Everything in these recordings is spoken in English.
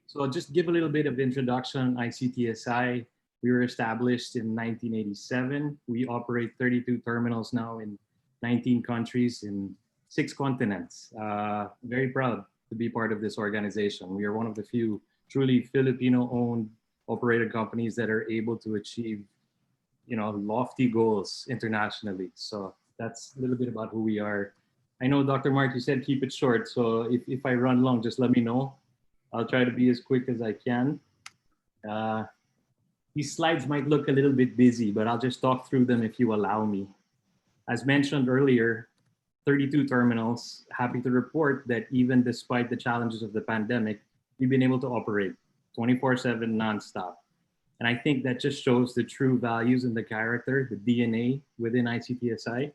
So I'll just give a little bit of introduction. ICTSI, we were established in 1987. We operate 32 terminals now in 19 countries in 6 continents. Very proud to be part of this organization. We are one of the few truly Filipino-owned operated companies that are able to achieve, lofty goals internationally. So that's a little bit about who we are. I know, Dr. Mark, you said keep it short. So if I run long, just let me know. I'll try to be as quick as I can. Uh, these slides might look a little bit busy, but I'll just talk through them if you allow me. As mentioned earlier, 32 terminals. Happy to report that even despite the challenges of the pandemic, we've been able to operate 24/7 nonstop. And I think that just shows the true values and the character, the DNA within ICTSI,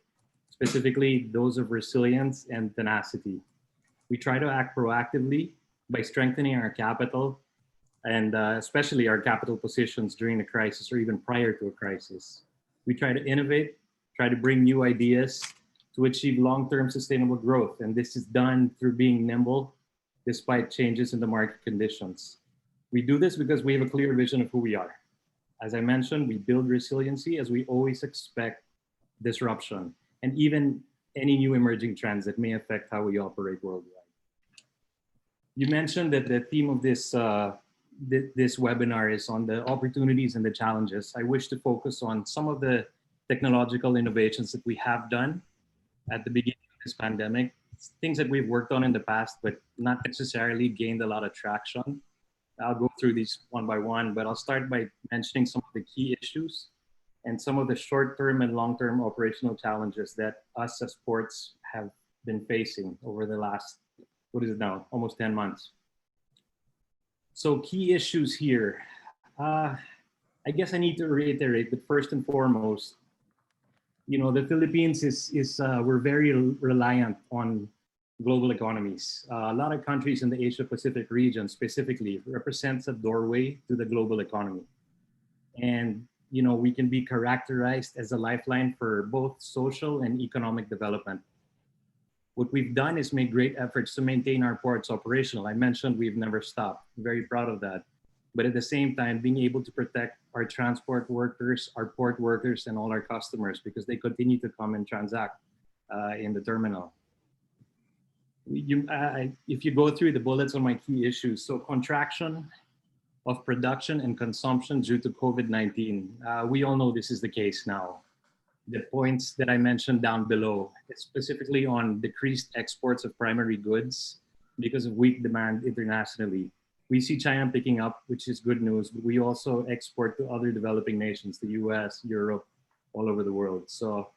specifically those of resilience and tenacity. We try to act proactively by strengthening our capital and especially our capital positions during the crisis or even prior to a crisis. We try to innovate, try to bring new ideas to achieve long-term sustainable growth. And this is done through being nimble despite changes in the market conditions. We do this because we have a clear vision of who we are. As I mentioned, we build resiliency as we always expect disruption and even any new emerging trends that may affect how we operate worldwide. You mentioned that the theme of this webinar is on the opportunities and the challenges. I wish to focus on some of the technological innovations that we have done at the beginning of this pandemic, things that we've worked on in the past, but not necessarily gained a lot of traction. I'll go through these one by one, but I'll start by mentioning some of the key issues and some of the short-term and long-term operational challenges that us as ports have been facing over the last, what is it now, almost 10 months. So key issues here. I guess I need to reiterate that first and foremost, the Philippines we're very reliant on global economies. A lot of countries in the Asia Pacific region specifically represents a doorway to the global economy. And, we can be characterized as a lifeline for both social and economic development. What we've done is make great efforts to maintain our ports operational. I mentioned we've never stopped. I'm very proud of that. But at the same time, being able to protect our transport workers, our port workers, and all our customers because they continue to come and transact in the terminal. If you go through the bullets on my key issues, so contraction of production and consumption due to COVID-19. We all know this is the case now. The points that I mentioned down below, specifically on decreased exports of primary goods because of weak demand internationally. We see China picking up, which is good news, but we also export to other developing nations, the US, Europe, all over the world. So,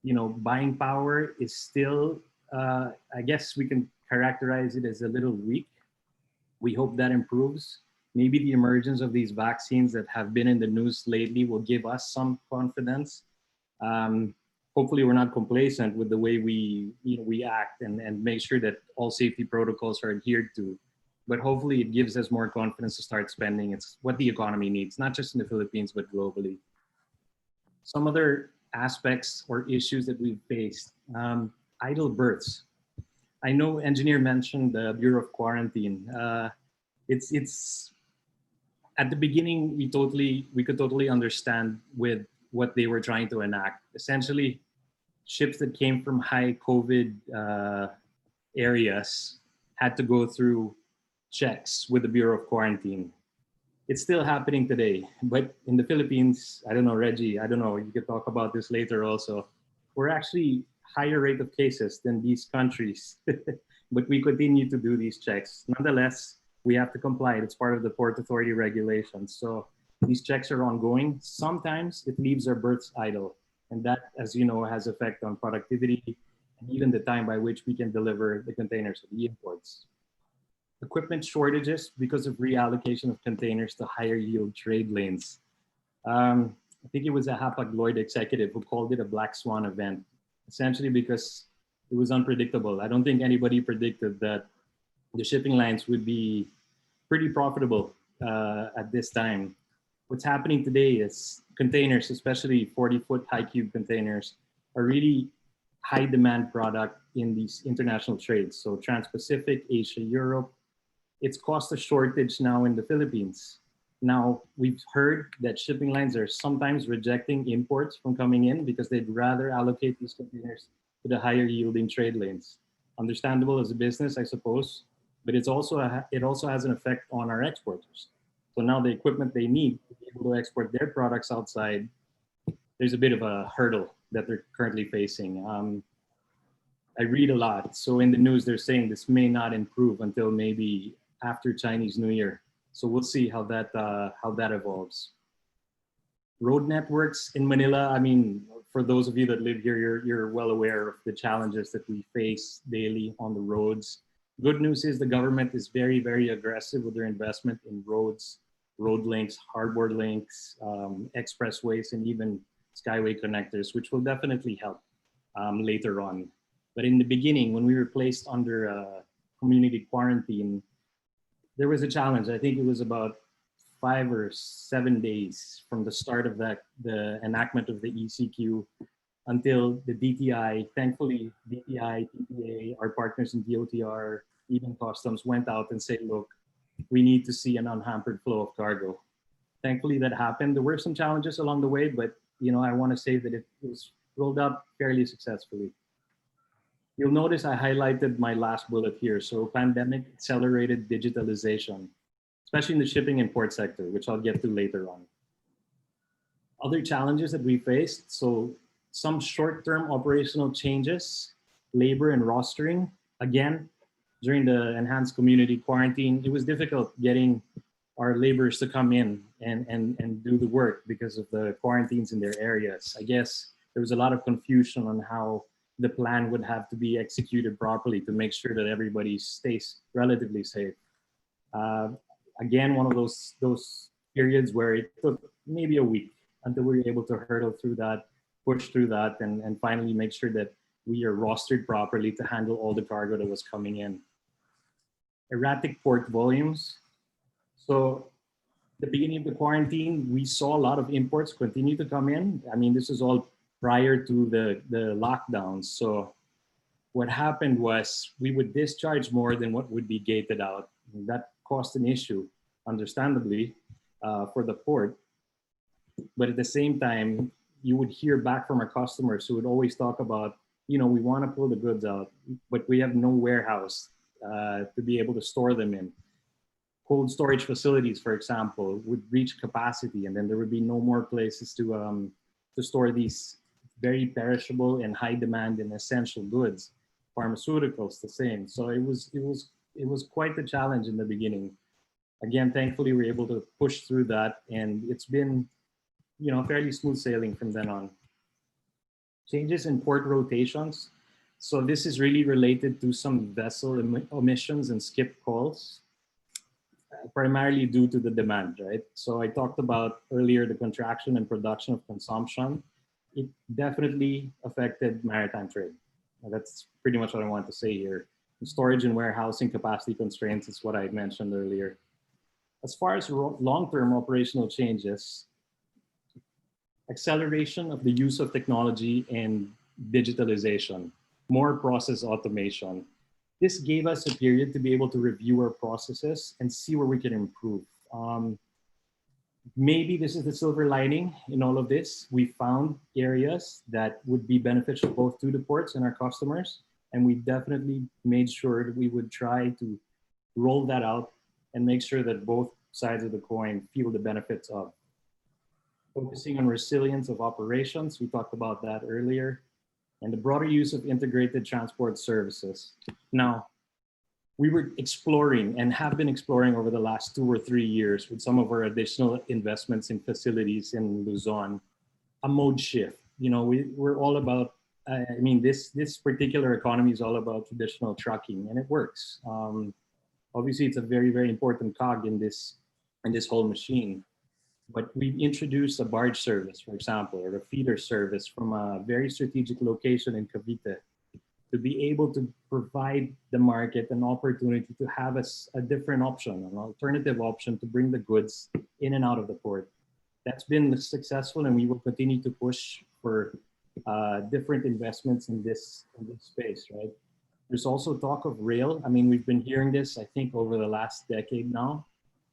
buying power is still, I guess we can characterize it as a little weak. We hope that improves. Maybe the emergence of these vaccines that have been in the news lately will give us some confidence. Hopefully we're not complacent with the way we act and make sure that all safety protocols are adhered to. But hopefully it gives us more confidence to start spending. It's what the economy needs, not just in the Philippines, but globally. Some other aspects or issues that we've faced, idle berths. I know engineer mentioned the Bureau of Quarantine. It's at the beginning, we could totally understand with what they were trying to enact. Essentially, ships that came from high COVID areas had to go through checks with the Bureau of Quarantine. It's still happening today, but in the Philippines, I don't know, Reggie, I don't know, you could talk about this later also. We're actually higher rate of cases than these countries, but we continue to do these checks. Nonetheless, we have to comply. It's part of the Port Authority regulations. So these checks are ongoing. Sometimes it leaves our berths idle. And that, as you know, has effect on productivity and even the time by which we can deliver the containers to the imports. Equipment shortages because of reallocation of containers to higher yield trade lanes. I think it was a Hapag-Lloyd executive who called it a black swan event, essentially because it was unpredictable. I don't think anybody predicted that the shipping lines would be pretty profitable at this time. What's happening today is containers, especially 40-foot high cube containers, are really high demand product in these international trades. So Trans-Pacific, Asia, Europe, it's caused a shortage now in the Philippines. Now, we've heard that shipping lines are sometimes rejecting imports from coming in because they'd rather allocate these containers to the higher yielding trade lanes. Understandable as a business, I suppose, but it also has an effect on our exporters. So now the equipment they need to be able to export their products outside, there's a bit of a hurdle that they're currently facing. I read a lot. So in the news, they're saying this may not improve until maybe after Chinese New Year. So we'll see how that evolves. Road networks in Manila. I mean, for those of you that live here, you're well aware of the challenges that we face daily on the roads. Good news is the government is very, very aggressive with their investment in roads, road links, hardboard links, expressways, and even skyway connectors, which will definitely help later on. But in the beginning, when we were placed under community quarantine, there was a challenge. I think it was about 5 or 7 days from the start of the enactment of the ECQ until the DTI. Thankfully, DTI, TPA, our partners in DOTR, even customs went out and said, look, we need to see an unhampered flow of cargo. Thankfully, that happened. There were some challenges along the way, but I want to say that it was rolled out fairly successfully. You'll notice I highlighted my last bullet here. So pandemic accelerated digitalization, especially in the shipping and port sector, which I'll get to later on. Other challenges that we faced, so some short-term operational changes, labor and rostering. Again, during the enhanced community quarantine, it was difficult getting our laborers to come in and do the work because of the quarantines in their areas. I guess there was a lot of confusion on how the plan would have to be executed properly to make sure that everybody stays relatively safe. Again, one of those periods where it took maybe a week until we were able to hurdle through that, push through that, and finally make sure that we are rostered properly to handle all the cargo that was coming in. Erratic port volumes. So the beginning of the quarantine, we saw a lot of imports continue to come in. I mean, this is all prior to the lockdowns. So what happened was we would discharge more than what would be gated out. That caused an issue, understandably, for the port. But at the same time, you would hear back from our customers who would always talk about, we want to pull the goods out, but we have no warehouse to be able to store them in. Cold storage facilities, for example, would reach capacity, and then there would be no more places to store these very perishable and high demand and essential goods. Pharmaceuticals, the same. So it was quite the challenge in the beginning. Again, thankfully, we were able to push through that, and it's been, fairly smooth sailing from then on. Changes in port rotations. So this is really related to some vessel omissions and skip calls, primarily due to the demand, right? So I talked about earlier the contraction and production of consumption. It definitely affected maritime trade. That's pretty much what I want to say here. Storage and warehousing capacity constraints is what I mentioned earlier. As far as long-term operational changes, acceleration of the use of technology and digitalization, more process automation. This gave us a period to be able to review our processes and see where we can improve. Maybe this is the silver lining in all of this. We found areas that would be beneficial both to the ports and our customers, and we definitely made sure that we would try to roll that out and make sure that both sides of the coin feel the benefits of. Focusing on resilience of operations, we talked about that earlier, and the broader use of integrated transport services. Now, we were exploring and have been exploring over the last 2 or 3 years with some of our additional investments in facilities in Luzon, a mode shift. We're all about, this particular economy is all about traditional trucking, and it works. Obviously, it's a very, very important cog in this whole machine. But we've introduced a barge service, for example, or a feeder service from a very strategic location in Cavite to be able to provide the market an opportunity to have a different option, an alternative option to bring the goods in and out of the port. That's been successful, and we will continue to push for different investments in this space, right? There's also talk of rail. I mean, we've been hearing this, I think, over the last decade now.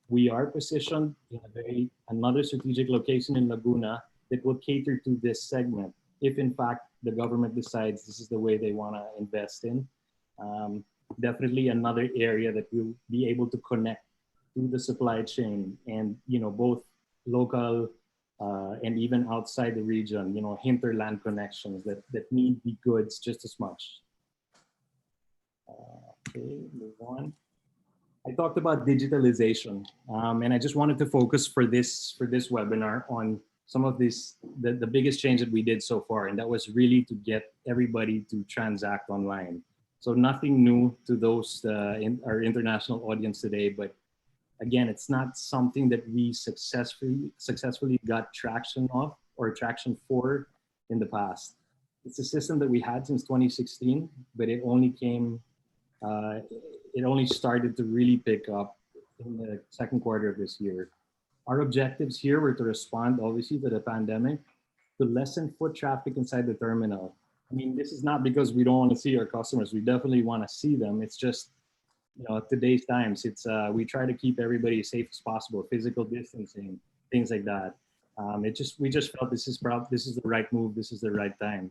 We are positioned in another strategic location in Laguna that will cater to this segment if in fact the government decides this is the way they want to invest in. Um, Definitely another area that we'll be able to connect to the supply chain, and both local and even outside the region, hinterland connections that need the goods just as much. Okay, move on. I talked about digitalization, and I just wanted to focus for this webinar on some of the biggest change that we did so far, and that was really to get everybody to transact online. So nothing new to those in our international audience today, but again, it's not something that we successfully got traction of or traction for in the past. It's a system that we had since 2016, but it only started to really pick up in the second quarter of this year. Our objectives here were to respond, obviously, to the pandemic, to lessen foot traffic inside the terminal. I mean, this is not because we don't want to see our customers. We definitely want to see them. It's just, today's times, we try to keep everybody as safe as possible, physical distancing, things like that. We just felt this is the right move. This is the right time.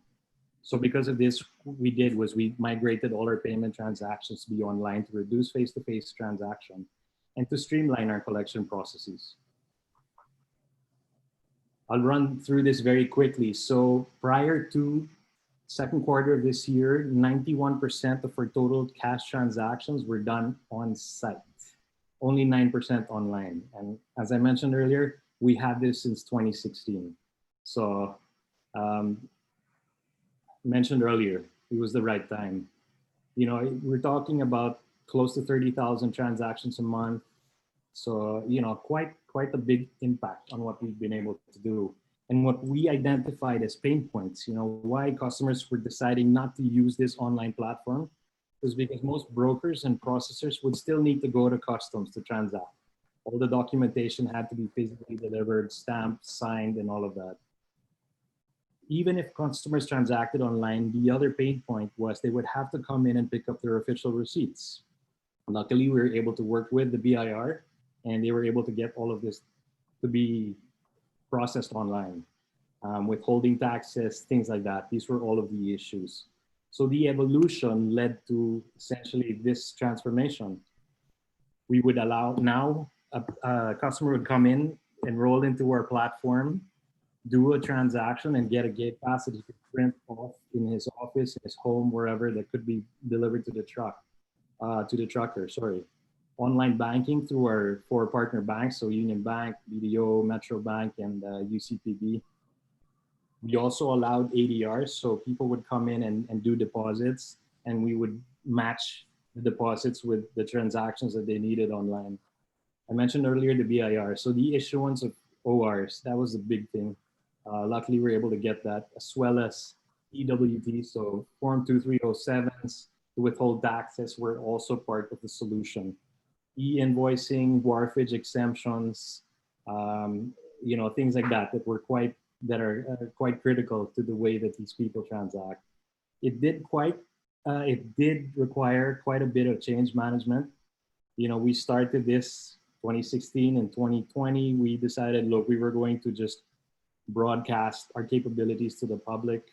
So because of this, what we did was we migrated all our payment transactions to be online to reduce face-to-face transaction and to streamline our collection processes. I'll run through this very quickly. So prior to second quarter of this year, 91% of our total cash transactions were done on site, only 9% online. And as I mentioned earlier, we had this since 2016. So mentioned earlier, it was the right time. We're talking about close to 30,000 transactions a month. So, quite a big impact on what we've been able to do. And what we identified as pain points, why customers were deciding not to use this online platform was because most brokers and processors would still need to go to customs to transact. All the documentation had to be physically delivered, stamped, signed, and all of that. Even if customers transacted online, the other pain point was they would have to come in and pick up their official receipts. Luckily, we were able to work with the BIR, and they were able to get all of this to be processed online. Withholding taxes, things like that. These were all of the issues. So the evolution led to essentially this transformation. We would allow now a customer would come in, enroll into our platform, do a transaction, and get a gate pass that he could print off in his office, in his home, wherever, that could be delivered to the trucker. Online banking through our 4 partner banks, so Union Bank, BDO, Metro Bank, and UCPB. We also allowed ADRs, so people would come in and do deposits, and we would match the deposits with the transactions that they needed online. I mentioned earlier the BIR, so the issuance of ORs, that was a big thing. Luckily, we were able to get that, as well as EWT, so Form 2307s to withhold taxes were also part of the solution. E-invoicing, wharfage exemptions, things like that that are quite critical to the way that these people transact. It did require quite a bit of change management. We started this 2016 and 2020. We decided, look, we were going to just broadcast our capabilities to the public.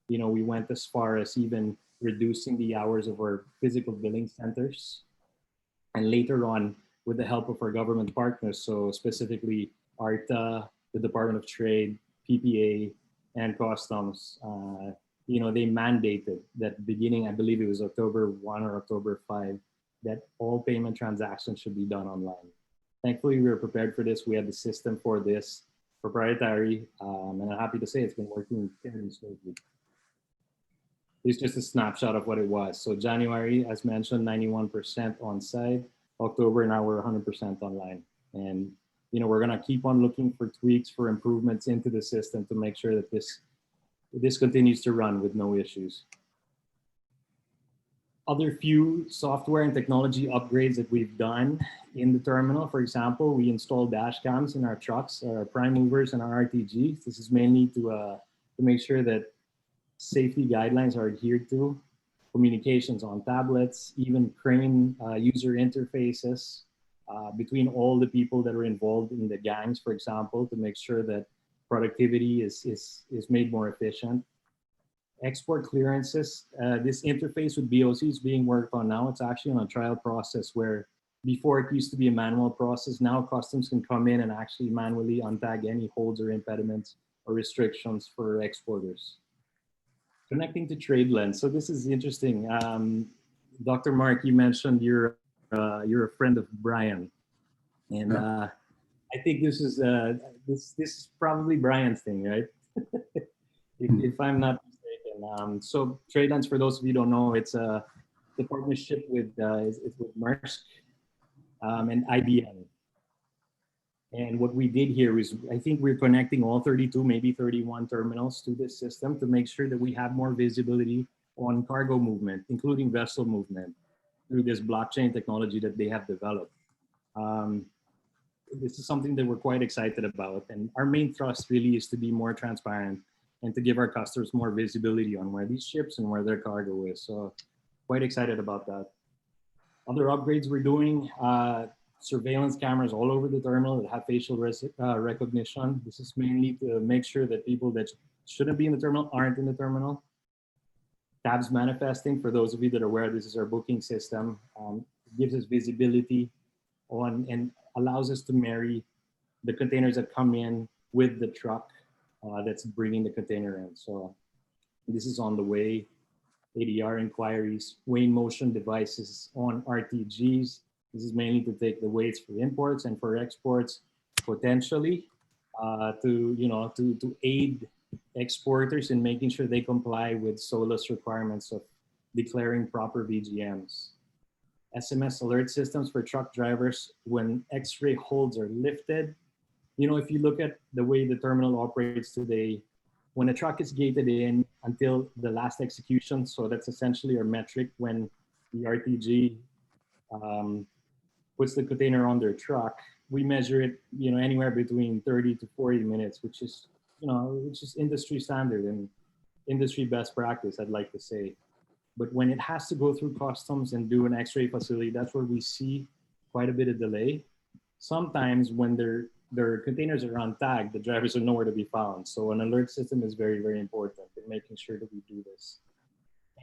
We went as far as even reducing the hours of our physical billing centers. And later on, with the help of our government partners, so specifically ARTA, the Department of Trade, PPA, and Customs, they mandated that beginning, I believe it was October 1 or October 5, that all payment transactions should be done online. Thankfully, we were prepared for this. We had the system for this, proprietary, and I'm happy to say it's been working fairly smoothly. It's just a snapshot of what it was. So January, as mentioned, 91% on site. October, now we're 100% online. And we're gonna keep on looking for tweaks, for improvements into the system to make sure that this continues to run with no issues. Other few software and technology upgrades that we've done in the terminal. For example, we installed dash cams in our trucks, our prime movers, and our RTGs. This is mainly to make sure that safety guidelines are adhered to. communications on tablets, even crane user interfaces between all the people that are involved in the gangs, for example, to make sure that productivity is made more efficient. Export clearances, this interface with BOC is being worked on now. It's actually on a trial process where before it used to be a manual process. Now customs can come in and actually manually untag any holds or impediments or restrictions for exporters. Connecting to TradeLens. So this is interesting. Dr. Mark, you mentioned you're a friend of Brian, and I think this is this is probably Brian's thing, right? if I'm not mistaken. So TradeLens, for those of you who don't know, it's the partnership with it's with Maersk and IBM. And what we did here is, I think we're connecting all 32, maybe 31 terminals to this system to make sure that we have more visibility on cargo movement, including vessel movement, through this blockchain technology that they have developed. This is something that we're quite excited about. And our main thrust really is to be more transparent and to give our customers more visibility on where these ships and where their cargo is. So quite excited about that. Other upgrades we're doing, surveillance cameras all over the terminal that have facial recognition. This is mainly to make sure that people that shouldn't be in the terminal aren't in the terminal. Tabs manifesting, for those of you that are aware, this is our booking system. It gives us visibility on and allows us to marry the containers that come in with the truck that's bringing the container in. So this is on the way. ADR inquiries, weighing motion devices on RTGs. This is mainly to take the weights for imports and for exports, potentially to aid exporters in making sure they comply with SOLAS requirements of declaring proper VGMs. SMS alert systems for truck drivers when X-ray holds are lifted. If you look at the way the terminal operates today, when a truck is gated in until the last execution, so that's essentially our metric when the RTG puts the container on their truck, we measure it, anywhere between 30 to 40 minutes, which is industry standard and industry best practice, I'd like to say. But when it has to go through customs and do an X-ray facility, that's where we see quite a bit of delay. Sometimes when their containers are untagged, the drivers are nowhere to be found. So an alert system is very, very important in making sure that we do this.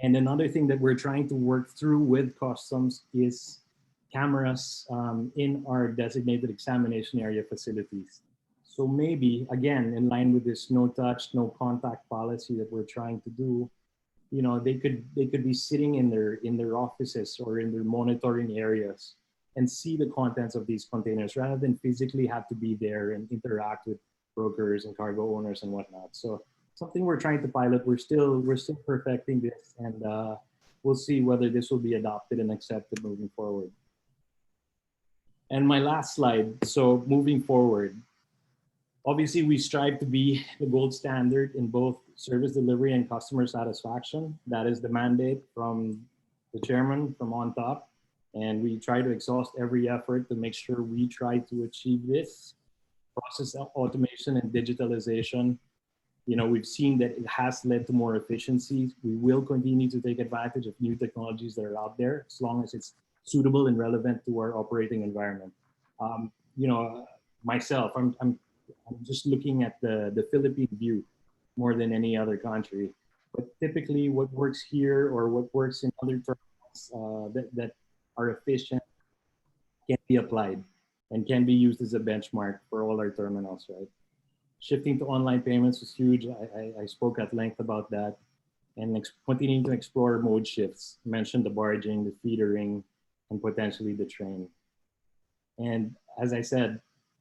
And another thing that we're trying to work through with customs is cameras in our designated examination area facilities. So maybe, again, in line with this no touch, no contact policy that we're trying to do, they could be sitting in their offices or in their monitoring areas and see the contents of these containers rather than physically have to be there and interact with brokers and cargo owners and whatnot. So something we're trying to pilot. We're still perfecting this, and we'll see whether this will be adopted and accepted moving forward. And my last slide. So moving forward, obviously we strive to be the gold standard in both service delivery and customer satisfaction. That is the mandate from the chairman from on top. And we try to exhaust every effort to make sure we try to achieve this. Process automation and digitalization, we've seen that it has led to more efficiencies. We will continue to take advantage of new technologies that are out there as long as it's suitable and relevant to our operating environment. Myself, I'm just looking at the Philippine view more than any other country. But typically what works here or what works in other terminals that are efficient can be applied and can be used as a benchmark for all our terminals, right? Shifting to online payments was huge. I spoke at length about that. And continuing to explore mode shifts. I mentioned the barging, the feedering, and potentially the train. And as I said,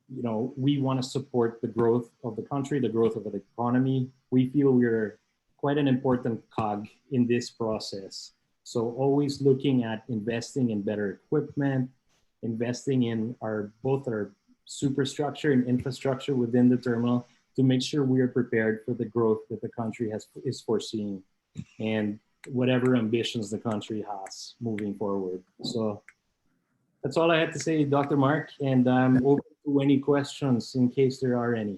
we want to support the growth of the country, the growth of the economy. We feel we're quite an important cog in this process. So always looking at investing in better equipment, investing in both our superstructure and infrastructure within the terminal to make sure we are prepared for the growth that the country is foreseeing and whatever ambitions the country has moving forward. So that's all I had to say, Dr. Mark, and I'm open to any questions in case there are any.